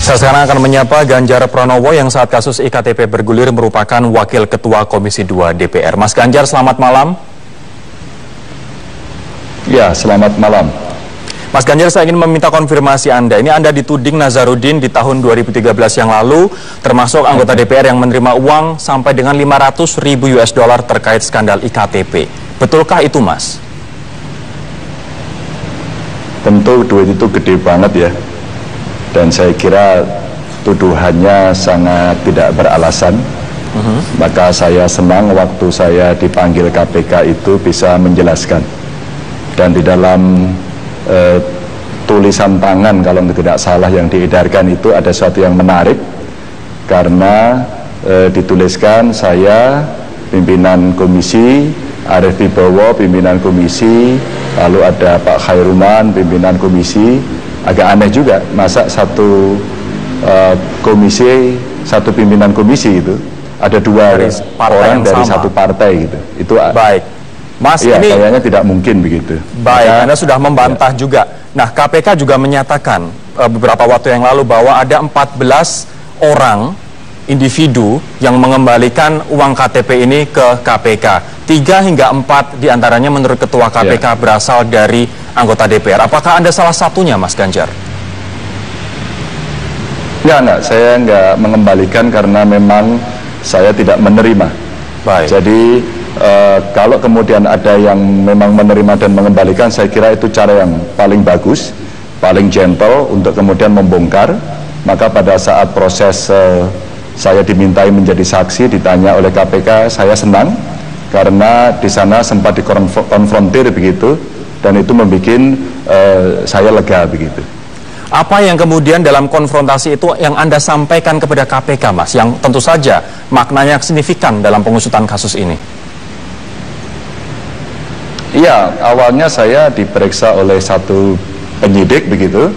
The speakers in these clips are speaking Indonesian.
Saya sekarang akan menyapa Ganjar Pranowo yang saat kasus iktp bergulir merupakan Wakil Ketua Komisi 2 DPR. Mas Ganjar, selamat malam. Ya, selamat malam. Mas Ganjar, saya ingin meminta konfirmasi Anda. Ini Anda dituding Nazarudin di tahun 2013 yang lalu, termasuk anggota DPR yang menerima uang sampai dengan 500.000 US dollar terkait skandal iktp. Betulkah itu, Mas? Tentu duit itu gede banget ya. Dan saya kira tuduhannya sangat tidak beralasan. Maka saya senang waktu saya dipanggil KPK itu bisa menjelaskan. Dan di dalam tulisan tangan kalau tidak salah yang diedarkan itu ada sesuatu yang menarik. Karena dituliskan saya pimpinan komisi, Arief Wibowo pimpinan komisi, lalu ada Pak Khairuman pimpinan komisi. Agak aneh juga, masa satu komisi, satu pimpinan komisi itu ada dua orang dari satu partai gitu. Itu baik, Mas. Iya, ini kayaknya tidak mungkin begitu. Baik, Anda sudah membantah juga. Nah, KPK juga menyatakan beberapa waktu yang lalu bahwa ada 14 orang individu yang mengembalikan uang KTP ini ke KPK. 3 hingga 4 diantaranya menurut Ketua KPK berasal dari anggota DPR. Apakah Anda salah satunya, Mas Ganjar? Enggak, saya enggak mengembalikan karena memang saya tidak menerima. Baik. Jadi kalau kemudian ada yang memang menerima dan mengembalikan, saya kira itu cara yang paling bagus, paling gentle untuk kemudian membongkar. Maka pada saat proses saya dimintai menjadi saksi, ditanya oleh KPK, saya senang karena di sana sempat dikonfrontir begitu, dan itu membuat saya lega begitu. Apa yang kemudian dalam konfrontasi itu yang Anda sampaikan kepada KPK, Mas, yang tentu saja maknanya signifikan dalam pengusutan kasus ini? Iya, awalnya saya diperiksa oleh satu penyidik begitu,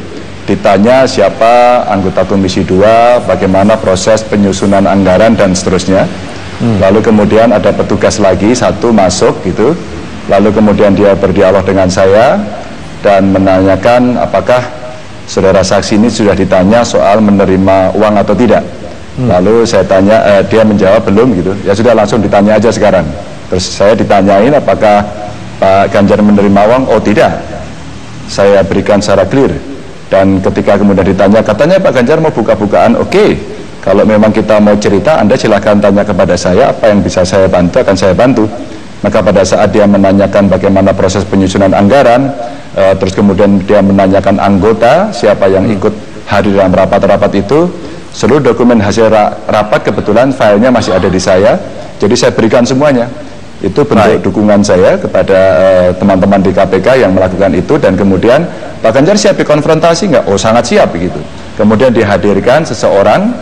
ditanya siapa anggota Komisi 2, bagaimana proses penyusunan anggaran dan seterusnya. Lalu kemudian ada petugas lagi satu masuk gitu, lalu kemudian dia berdialog dengan saya dan menanyakan apakah saudara saksi ini sudah ditanya soal menerima uang atau tidak. Lalu saya tanya, dia menjawab belum gitu. Ya sudah, langsung ditanya aja sekarang. Terus saya ditanyain apakah Pak Ganjar menerima uang. Oh tidak, saya berikan secara clear. Dan ketika kemudian ditanya, katanya Pak Ganjar mau buka-bukaan. Oke, kalau memang kita mau cerita, Anda silakan tanya kepada saya, apa yang bisa saya bantu akan saya bantu. Maka pada saat dia menanyakan bagaimana proses penyusunan anggaran, terus kemudian dia menanyakan anggota, siapa yang ikut hadir dalam rapat-rapat itu, seluruh dokumen hasil rapat kebetulan filenya masih ada di saya, jadi saya berikan semuanya. Itu bentuk dukungan saya kepada teman-teman di KPK yang melakukan itu. Dan kemudian Pak Ganjar siap dikonfrontasi nggak? Oh sangat siap begitu. Kemudian dihadirkan seseorang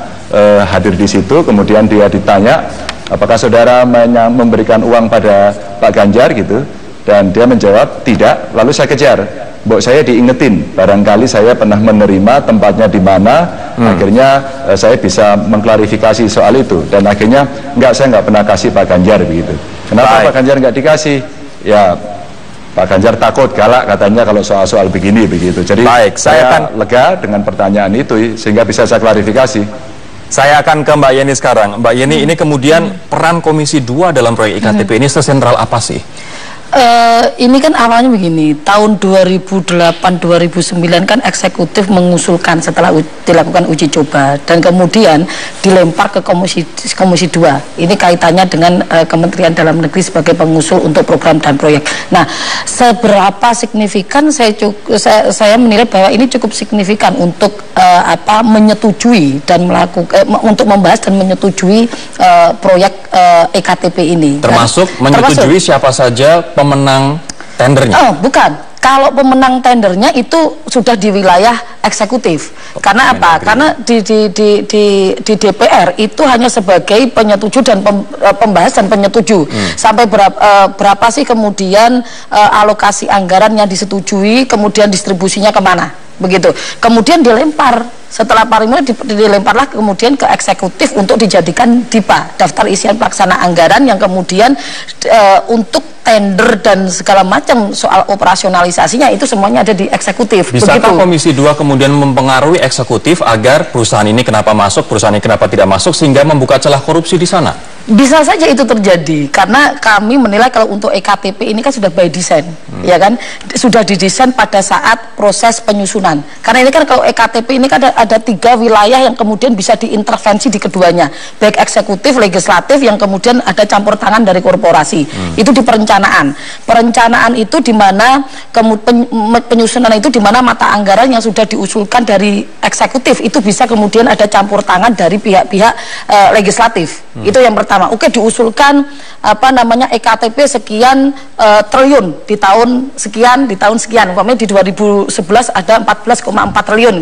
hadir di situ, kemudian dia ditanya apakah saudara memberikan uang pada Pak Ganjar gitu, dan dia menjawab tidak. Lalu saya kejar, Mbok, saya diingetin barangkali saya pernah menerima, tempatnya di mana. Akhirnya saya bisa mengklarifikasi soal itu, dan akhirnya enggak, saya nggak pernah kasih Pak Ganjar begitu. Kenapa Pak Ganjar nggak dikasih? Ya Pak Ganjar takut galak katanya kalau soal-soal begini begitu. Jadi saya akan lega dengan pertanyaan itu sehingga bisa saya klarifikasi. Saya akan ke Mbak Yeni sekarang. Mbak Yeni, ini kemudian peran Komisi 2 dalam proyek iktp ini sesentral apa sih? Ini kan awalnya begini, tahun 2008-2009 kan eksekutif mengusulkan setelah dilakukan uji coba, dan kemudian dilempar ke Komisi 2. Ini kaitannya dengan Kementerian Dalam Negeri sebagai pengusul untuk program dan proyek. Nah, seberapa signifikan saya menilai bahwa ini cukup signifikan untuk menyetujui dan untuk membahas dan menyetujui proyek ektp ini. Termasuk menyetujui siapa saja pemenang tendernya? Oh, bukan. Kalau pemenang tendernya itu sudah di wilayah eksekutif. Karena apa? Karena di DPR itu hanya sebagai penyetuju dan pembahas dan penyetuju. Sampai berapa sih kemudian alokasi anggaran yang disetujui, kemudian distribusinya kemana? Begitu. Kemudian dilempar Setelah paripurna dilemparlah kemudian ke eksekutif untuk dijadikan DIPA, daftar isian pelaksana anggaran, yang kemudian untuk tender dan segala macam soal operasionalisasinya itu semuanya ada di eksekutif. Bisakah Komisi 2 kemudian mempengaruhi eksekutif agar perusahaan ini kenapa masuk, perusahaan ini kenapa tidak masuk, sehingga membuka celah korupsi di sana? Bisa saja itu terjadi, karena kami menilai kalau untuk EKTP ini kan sudah by design, ya kan, sudah didesain pada saat proses penyusunan. Karena ini kan kalau EKTP ini kan ada 3 wilayah yang kemudian bisa diintervensi di keduanya, baik eksekutif, legislatif, yang kemudian ada campur tangan dari korporasi. Itu di perencanaan. Perencanaan itu di mana penyusunan itu di mana mata anggaran yang sudah diusulkan dari eksekutif itu bisa kemudian ada campur tangan dari pihak-pihak legislatif. Itu yang pertama. Oke, diusulkan EKTP sekian triliun di tahun sekian, umpamanya di 2011 ada 14,4 triliun,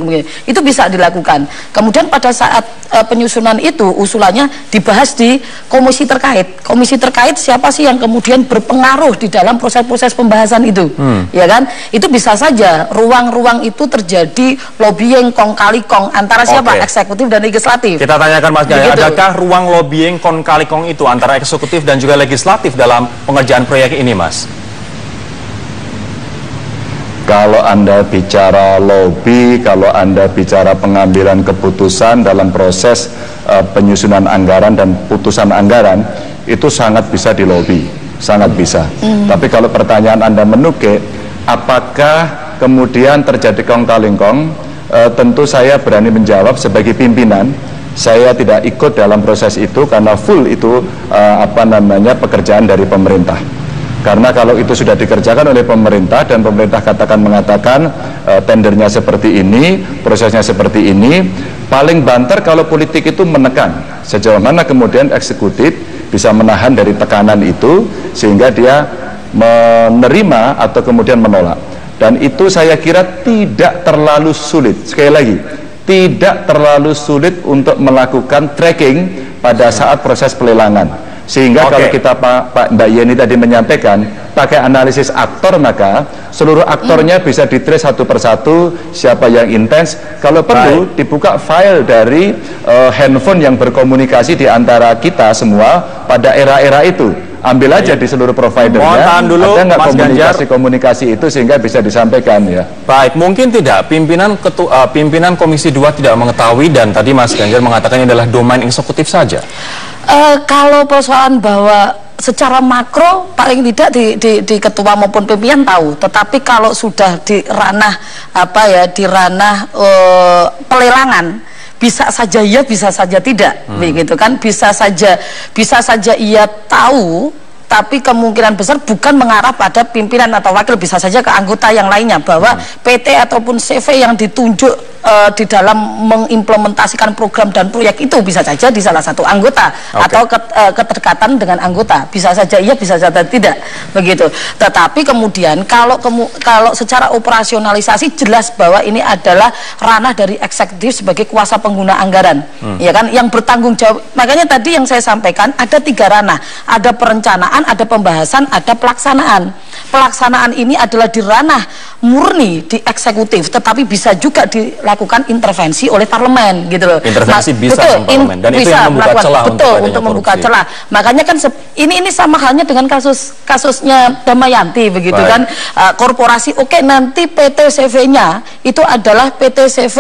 itu bisa dilakukan. Kemudian pada saat penyusunan itu usulannya dibahas di komisi terkait. Komisi terkait siapa sih yang kemudian berpengaruh di dalam proses-proses pembahasan itu, ya kan? Itu bisa saja ruang-ruang itu terjadi lobbying kong kali kong antara siapa, eksekutif dan legislatif. Kita tanyakan Mas Ganjar, adakah ruang lobbying kong kali kong itu antara eksekutif dan juga legislatif dalam pengerjaan proyek ini, Mas? Kalau Anda bicara lobby, kalau Anda bicara pengambilan keputusan dalam proses penyusunan anggaran dan putusan anggaran, itu sangat bisa dilobi, sangat bisa. Tapi kalau pertanyaan Anda menukik, apakah kemudian terjadi kong kali kong, tentu saya berani menjawab sebagai pimpinan. Saya tidak ikut dalam proses itu karena full itu pekerjaan dari pemerintah. Karena kalau itu sudah dikerjakan oleh pemerintah dan pemerintah mengatakan tendernya seperti ini, prosesnya seperti ini, paling banter kalau politik itu menekan. Sejauh mana kemudian eksekutif bisa menahan dari tekanan itu sehingga dia menerima atau kemudian menolak. Dan itu saya kira tidak terlalu sulit. Sekali lagi, tidak terlalu sulit untuk melakukan tracking pada saat proses pelelangan. Sehingga kalau kita Mbak Yeni tadi menyampaikan pakai analisis aktor, maka seluruh aktornya bisa ditrace satu persatu siapa yang intens. Kalau perlu dibuka file dari handphone yang berkomunikasi di antara kita semua pada era-era itu. Ambil aja di seluruh providernya, ada nggak komunikasi itu sehingga bisa disampaikan, ya. Baik, mungkin tidak pimpinan Komisi 2 tidak mengetahui, dan tadi Mas Ganjar mengatakan ini adalah domain eksekutif saja. Kalau persoalan bahwa secara makro paling tidak di ketua maupun pimpinan tahu, tetapi kalau sudah di ranah pelelangan, bisa saja ya, bisa saja tidak, begitu kan? Bisa saja ia tahu, tapi kemungkinan besar bukan mengarah pada pimpinan atau wakil, bisa saja ke anggota yang lainnya, bahwa PT ataupun CV yang ditunjuk di dalam mengimplementasikan program dan proyek itu bisa saja di salah satu anggota atau keterkaitan dengan anggota, bisa saja iya, bisa saja tidak, begitu. Tetapi kemudian kalau secara operasionalisasi jelas bahwa ini adalah ranah dari eksekutif sebagai kuasa pengguna anggaran, ya kan, yang bertanggung jawab. Makanya tadi yang saya sampaikan ada 3 ranah, ada perencanaan, ada pembahasan, ada pelaksanaan. Pelaksanaan ini adalah di ranah murni di eksekutif, tetapi bisa juga dilakukan intervensi oleh parlemen, gitu loh. Intervensi bisa sama parlemen, dan itu yang membuka celah untuk membuka celah. Makanya kan ini sama halnya dengan kasusnya Damayanti, begitu kan. Korporasi nanti PT CV-nya itu adalah PT CV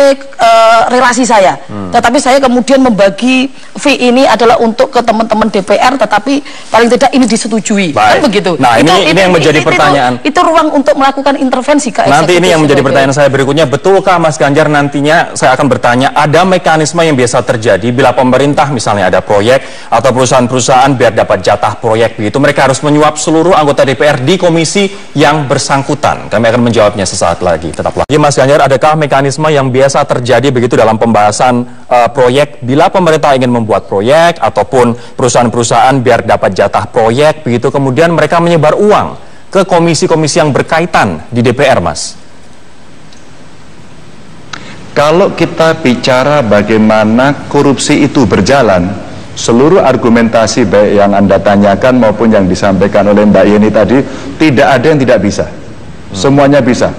relasi saya, tetapi saya kemudian membagi fee ini adalah untuk ke teman-teman DPR, tetapi paling tidak ini disetujui. Kan begitu. Nah, ini yang menjadi pertanyaan. Itu ruang untuk melakukan intervensi ke eksekutif. Nanti ini yang menjadi pertanyaan saya berikutnya. Betulkah Mas Ganjar, nantinya saya akan bertanya, ada mekanisme yang biasa terjadi bila pemerintah misalnya ada proyek atau perusahaan-perusahaan biar dapat jatah proyek begitu, mereka harus menyuap seluruh anggota DPR di komisi yang bersangkutan. Kami akan menjawabnya sesaat lagi. Tetaplah. Ya, Mas Ganjar, adakah mekanisme yang biasa terjadi begitu dalam pembahasan proyek bila pemerintah ingin membuat proyek ataupun perusahaan-perusahaan biar dapat jatah proyek begitu, kemudian mereka menyebar uang ke komisi-komisi yang berkaitan di DPR, Mas? Kalau kita bicara bagaimana korupsi itu berjalan, seluruh argumentasi baik yang Anda tanyakan maupun yang disampaikan oleh Mbak Yeni tadi, tidak ada yang tidak bisa. Semuanya bisa.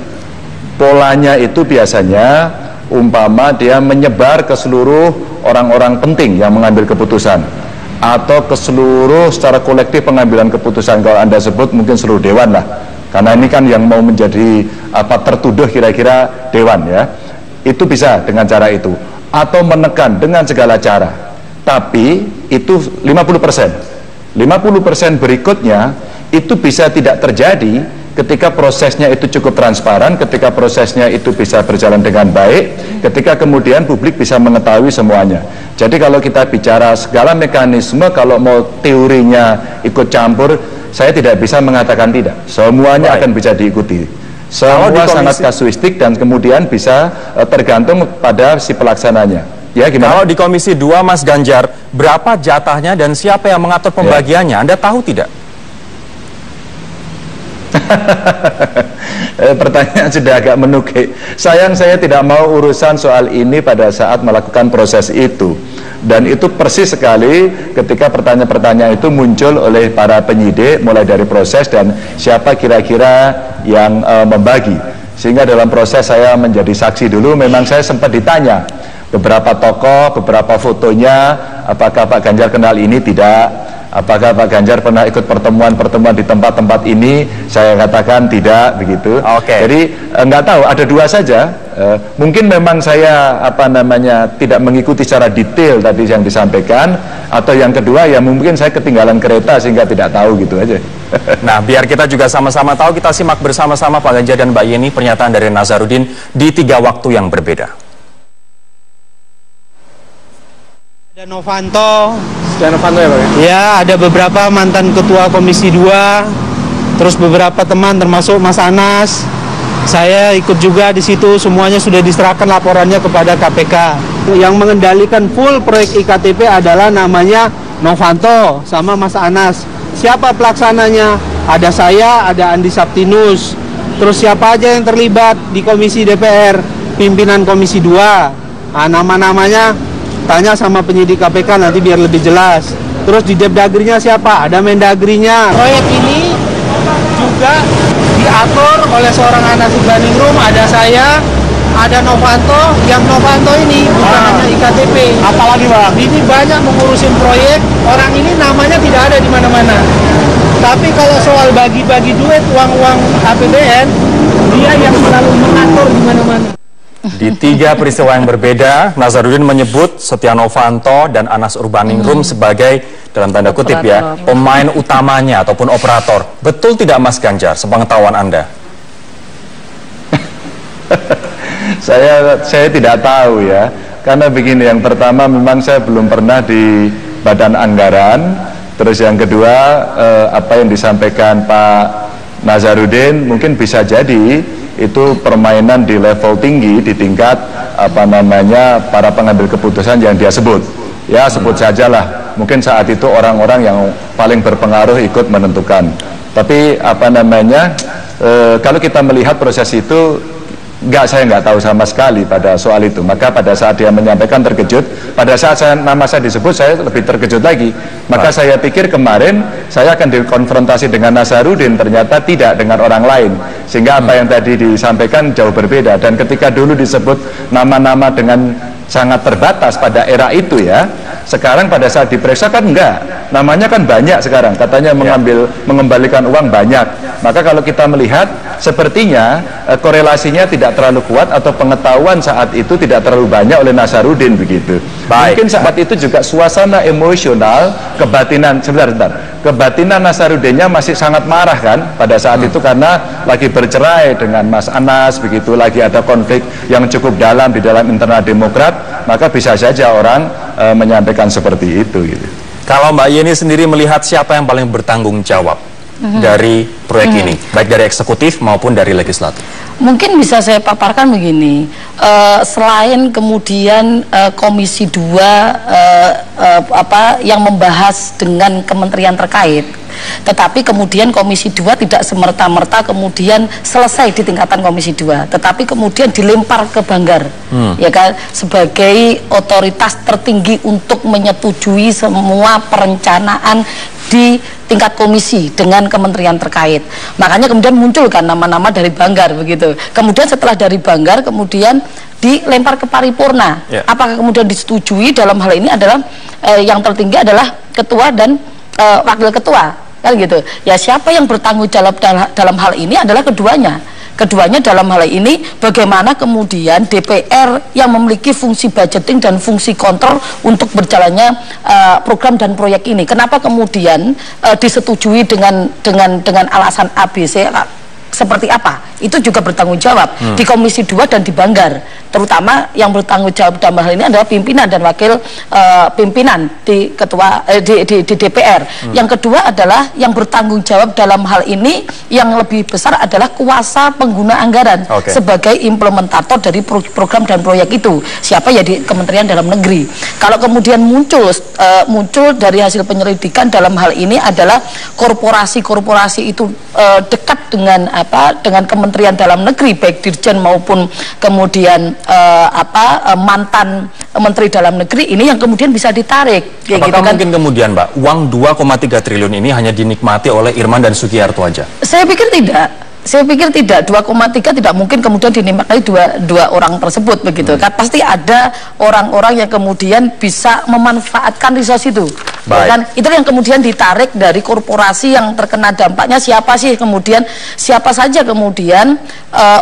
Polanya itu biasanya umpama dia menyebar ke seluruh orang-orang penting yang mengambil keputusan, atau ke seluruh secara kolektif pengambilan keputusan. Kalau Anda sebut mungkin seluruh dewan lah, karena ini kan yang mau menjadi tertuduh kira-kira dewan ya. Itu bisa dengan cara itu, atau menekan dengan segala cara. Tapi itu 50%. 50% berikutnya itu bisa tidak terjadi ketika prosesnya itu cukup transparan, ketika prosesnya itu bisa berjalan dengan baik, ketika kemudian publik bisa mengetahui semuanya. Jadi kalau kita bicara segala mekanisme, kalau mau teorinya ikut campur, saya tidak bisa mengatakan tidak. Semuanya akan bisa diikuti. Semua sangat kasuistik dan kemudian bisa tergantung pada si pelaksananya. Ya, gimana? Kalau di Komisi 2, Mas Ganjar, berapa jatahnya dan siapa yang mengatur pembagiannya? Anda tahu tidak? Pertanyaan sudah agak menukik. Sayang saya tidak mau urusan soal ini pada saat melakukan proses itu. Dan itu persis sekali ketika pertanyaan-pertanyaan itu muncul oleh para penyidik, mulai dari proses dan siapa kira-kira yang membagi. Sehingga dalam proses saya menjadi saksi dulu, memang saya sempat ditanya beberapa tokoh, beberapa fotonya, apakah Pak Ganjar kenal ini? Tidak. Apakah Pak Ganjar pernah ikut pertemuan-pertemuan di tempat-tempat ini? Saya katakan tidak, begitu. Jadi nggak tahu, ada dua saja. Mungkin memang saya tidak mengikuti secara detail tadi yang disampaikan, atau yang kedua ya mungkin saya ketinggalan kereta sehingga tidak tahu, gitu aja. Nah, biar kita juga sama-sama tahu, kita simak bersama-sama Pak Ganjar dan Mbak Yeni pernyataan dari Nazarudin di 3 waktu yang berbeda. Ada Novanto ya Pak? Ya, ada beberapa mantan ketua Komisi 2, terus beberapa teman termasuk Mas Anas. Saya ikut juga di situ, semuanya sudah diserahkan laporannya kepada KPK. Yang mengendalikan full proyek IKTP adalah namanya Novanto sama Mas Anas. Siapa pelaksananya? Ada saya, ada Andi Saptinus. Terus siapa aja yang terlibat di Komisi DPR, pimpinan Komisi 2. Nah, nama-namanya tanya sama penyidik KPK nanti biar lebih jelas. Terus di Depdagrinya siapa? Ada Mendagrinya. Proyek ini juga diatur oleh seorang Anas Urbaningrum, ada saya, ada Novanto. Yang Novanto ini bukan hanya IKTP. Apalagi Bang? Ini banyak mengurusin proyek. Orang ini namanya tidak ada di mana-mana. Tapi kalau soal bagi-bagi duit, uang-uang APBN, dia yang selalu mengatur di mana-mana. Di 3 peristiwa yang berbeda, Nazarudin menyebut Setia Novanto dan Anas Urbaningrum sebagai, dalam tanda kutip ya, pemain utamanya ataupun operator. Betul tidak Mas Ganjar, sepengetahuan Anda? Saya tidak tahu ya, karena begini, yang pertama memang saya belum pernah di Badan Anggaran. Terus yang kedua, apa yang disampaikan Pak Nazarudin mungkin bisa jadi itu permainan di level tinggi, di tingkat para pengambil keputusan yang dia sebut. Ya, sebut sajalah, mungkin saat itu orang-orang yang paling berpengaruh ikut menentukan. Tapi kalau kita melihat proses itu, saya nggak tahu sama sekali pada soal itu. Maka pada saat dia menyampaikan terkejut, pada saat nama saya disebut, saya lebih terkejut lagi. Maka saya pikir kemarin saya akan dikonfrontasi dengan Nazarudin, ternyata tidak, dengan orang lain. Sehingga apa yang tadi disampaikan jauh berbeda. Dan ketika dulu disebut nama-nama dengan sangat terbatas pada era itu ya, sekarang pada saat diperiksa kan enggak, namanya kan banyak sekarang, katanya mengembalikan uang banyak. Maka kalau kita melihat sepertinya korelasinya tidak terlalu kuat, atau pengetahuan saat itu tidak terlalu banyak oleh Nazarudin, begitu. Mungkin saat itu juga suasana emosional, kebatinan, kebatinan Nazarudinnya masih sangat marah kan pada saat itu, karena lagi bercerai dengan Mas Anas, begitu, lagi ada konflik yang cukup dalam di dalam internal Demokrat. Maka bisa saja orang menyampaikan seperti itu, gitu. Kalau Mbak Yeni sendiri melihat siapa yang paling bertanggung jawab dari proyek ini, baik dari eksekutif maupun dari legislatif? Mungkin bisa saya paparkan begini, selain kemudian Komisi 2 yang membahas dengan kementerian terkait, tetapi kemudian Komisi 2 tidak semerta-merta kemudian selesai di tingkatan Komisi 2, tetapi kemudian dilempar ke Banggar, ya kan, sebagai otoritas tertinggi untuk menyetujui semua perencanaan di tingkat komisi dengan kementerian terkait. Makanya kemudian muncul kan nama-nama dari Banggar begitu. Kemudian setelah dari Banggar kemudian dilempar ke paripurna. Apakah kemudian disetujui dalam hal ini adalah yang tertinggi adalah ketua dan wakil ketua kan gitu. Ya siapa yang bertanggung jawab dalam hal ini adalah keduanya. Keduanya dalam hal ini bagaimana kemudian DPR yang memiliki fungsi budgeting dan fungsi kontrol untuk berjalannya program dan proyek ini. Kenapa kemudian disetujui dengan alasan ABC seperti apa? Itu juga bertanggung jawab di Komisi 2 dan di Banggar. Terutama yang bertanggung jawab dalam hal ini adalah pimpinan dan wakil pimpinan di ketua di DPR. Yang kedua adalah yang bertanggung jawab dalam hal ini yang lebih besar adalah kuasa pengguna anggaran sebagai implementator dari program dan proyek itu. Siapa ya di Kementerian Dalam Negeri. Kalau kemudian muncul dari hasil penyelidikan dalam hal ini adalah korporasi-korporasi itu dekat dengan Kementerian Dalam Negeri, baik Dirjen maupun kemudian mantan Menteri Dalam Negeri ini yang kemudian bisa ditarik. Apakah mungkin kemudian Mbak, uang 2,3 triliun ini hanya dinikmati oleh Irman dan Sugiharto aja? Saya pikir tidak. Saya pikir tidak, 2,3 tidak mungkin kemudian dinikmati dua orang tersebut begitu. Kan pasti ada orang-orang yang kemudian bisa memanfaatkan resource itu. Dan itu yang kemudian ditarik dari korporasi yang terkena dampaknya. Siapa saja kemudian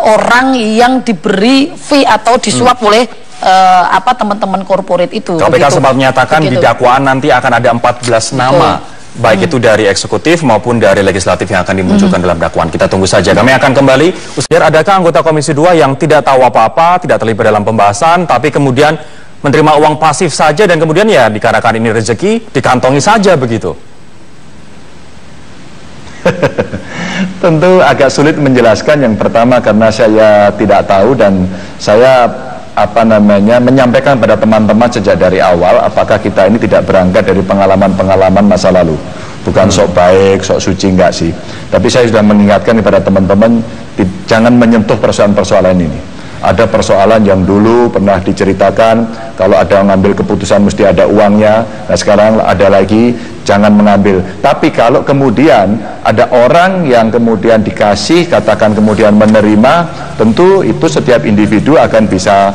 orang yang diberi fee atau disuap oleh teman-teman korporat itu. KPK sempat menyatakan di dakwaan nanti akan ada 14 nama. Baik itu dari eksekutif maupun dari legislatif yang akan dimunculkan dalam dakwaan. Kita tunggu saja. Kami akan kembali. Ustaz, adakah anggota Komisi 2 yang tidak tahu apa-apa, tidak terlibat dalam pembahasan, tapi kemudian menerima uang pasif saja dan kemudian ya dikarenakan ini rezeki, dikantongi saja begitu? Tentu agak sulit menjelaskan. Yang pertama karena saya tidak tahu dan saya menyampaikan pada teman-teman sejak dari awal apakah kita ini tidak berangkat dari pengalaman-pengalaman masa lalu. Bukan sok baik, sok suci, enggak sih. Tapi saya sudah mengingatkan kepada teman-teman jangan menyentuh persoalan-persoalan ini. Ada persoalan yang dulu pernah diceritakan, kalau ada mengambil keputusan mesti ada uangnya. Nah sekarang ada lagi, jangan mengambil. Tapi kalau kemudian ada orang yang kemudian dikasih, katakan kemudian menerima, tentu itu setiap individu akan bisa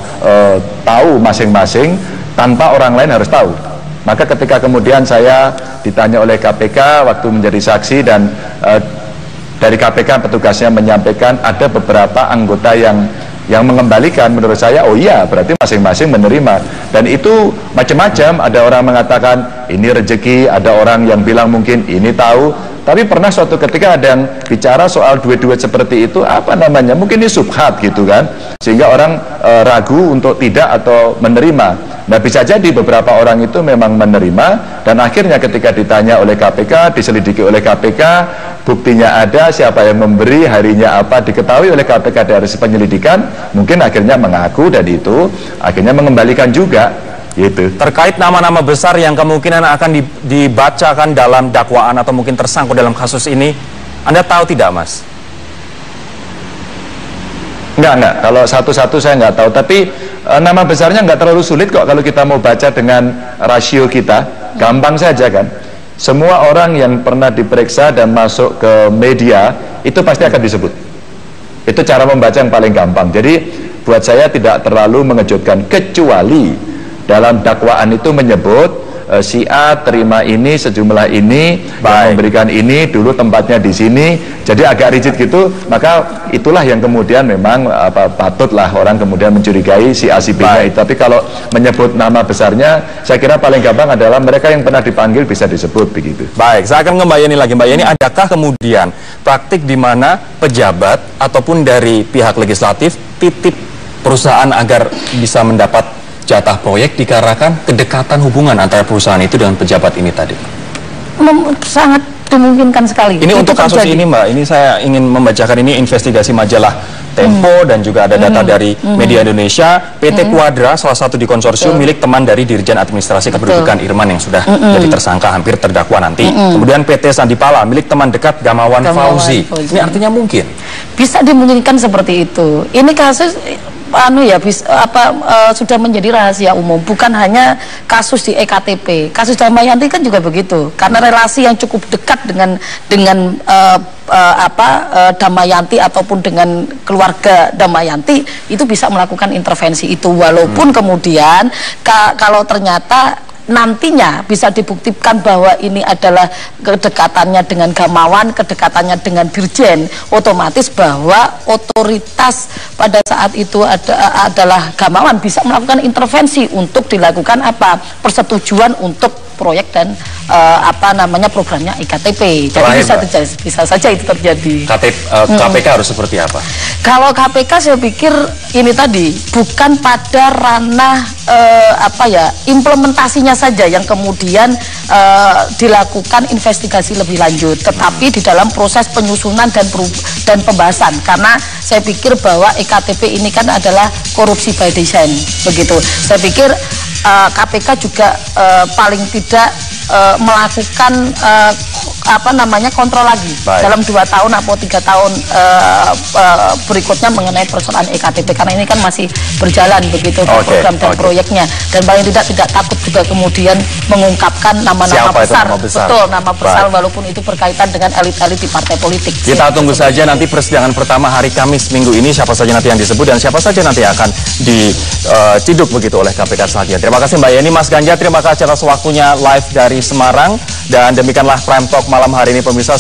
tahu masing-masing tanpa orang lain harus tahu. Maka ketika kemudian saya ditanya oleh KPK waktu menjadi saksi dan dari KPK petugasnya menyampaikan ada beberapa anggota yang mengembalikan, menurut saya oh iya berarti masing-masing menerima. Dan itu macam-macam, ada orang mengatakan ini rezeki, ada orang yang bilang mungkin ini tahu. Tapi pernah suatu ketika ada yang bicara soal duit-duit seperti itu, mungkin ini subhat gitu kan, sehingga orang ragu untuk tidak atau menerima. Nah bisa jadi beberapa orang itu memang menerima dan akhirnya ketika ditanya oleh KPK, diselidiki oleh KPK, buktinya ada, siapa yang memberi, harinya apa, diketahui oleh KPK dari penyelidikan, mungkin akhirnya mengaku dan itu akhirnya mengembalikan juga gitu. Terkait nama-nama besar yang kemungkinan akan dibacakan dalam dakwaan atau mungkin tersangkut dalam kasus ini, Anda tahu tidak Mas? Enggak, kalau satu-satu saya nggak tahu, tapi nama besarnya nggak terlalu sulit kok kalau kita mau baca dengan rasio kita, gampang saja kan. Semua orang yang pernah diperiksa dan masuk ke media itu pasti akan disebut. Itu cara membaca yang paling gampang. Jadi buat saya tidak terlalu mengejutkan, kecuali dalam dakwaan itu menyebut si A terima ini sejumlah ini, memberikan ini, dulu tempatnya di sini, jadi agak rigid gitu. Maka itulah yang kemudian memang patutlah orang kemudian mencurigai si A si B-nya itu. Tapi kalau menyebut nama besarnya, saya kira paling gampang adalah mereka yang pernah dipanggil bisa disebut begitu. Baik, saya akan Mbak Yeni lagi. Mbak Yeni, adakah kemudian praktik di mana pejabat ataupun dari pihak legislatif titip perusahaan agar bisa mendapat jatah proyek dikarenakan kedekatan hubungan antara perusahaan itu dengan pejabat ini tadi? Sangat dimungkinkan sekali. Ini untuk kasus ini Mbak, ini saya ingin membacakan ini investigasi majalah Tempo dan juga ada data dari Media Indonesia. PT Quadra salah satu di konsorsium milik teman dari Dirjen Administrasi Kependudukan Irman yang sudah jadi tersangka hampir terdakwa nanti. Kemudian PT Sandipala milik teman dekat Gamawan Fauzi. Ini artinya mungkin? Bisa dimungkinkan seperti itu. Ini kasus sudah menjadi rahasia umum, bukan hanya kasus di EKTP, kasus Damayanti kan juga begitu, karena relasi yang cukup dekat dengan Damayanti ataupun dengan keluarga Damayanti itu bisa melakukan intervensi itu, walaupun kemudian kalau ternyata nantinya bisa dibuktikan bahwa ini adalah kedekatannya dengan Gamawan, kedekatannya dengan Dirjen, otomatis bahwa otoritas pada saat itu adalah Gamawan bisa melakukan intervensi untuk dilakukan persetujuan untuk proyek dan programnya IKTP. Jadi bisa saja itu terjadi. KPK harus seperti apa? Kalau KPK saya pikir ini tadi bukan pada ranah implementasinya saja yang kemudian dilakukan investigasi lebih lanjut, tetapi di dalam proses penyusunan dan pembahasan, karena saya pikir bahwa EKTP ini kan adalah korupsi by design begitu. Saya pikir KPK juga paling tidak melakukan kontrol lagi dalam 2 tahun atau 3 tahun berikutnya mengenai persoalan EKTP, karena ini kan masih berjalan begitu program dan proyeknya, dan paling tidak takut juga kemudian mengungkapkan nama-nama besar, betul, nama besar walaupun itu berkaitan dengan elit-elit di partai politik. Kita tunggu saja nanti persidangan pertama hari Kamis minggu ini, siapa saja nanti yang disebut dan siapa saja nanti akan diciduk begitu oleh KPK selanjutnya. Terima kasih Mbak Yeni. Mas Ganjar, terima kasih atas waktunya live dari Semarang, dan demikianlah Prime Talk malam hari ini pemirsa.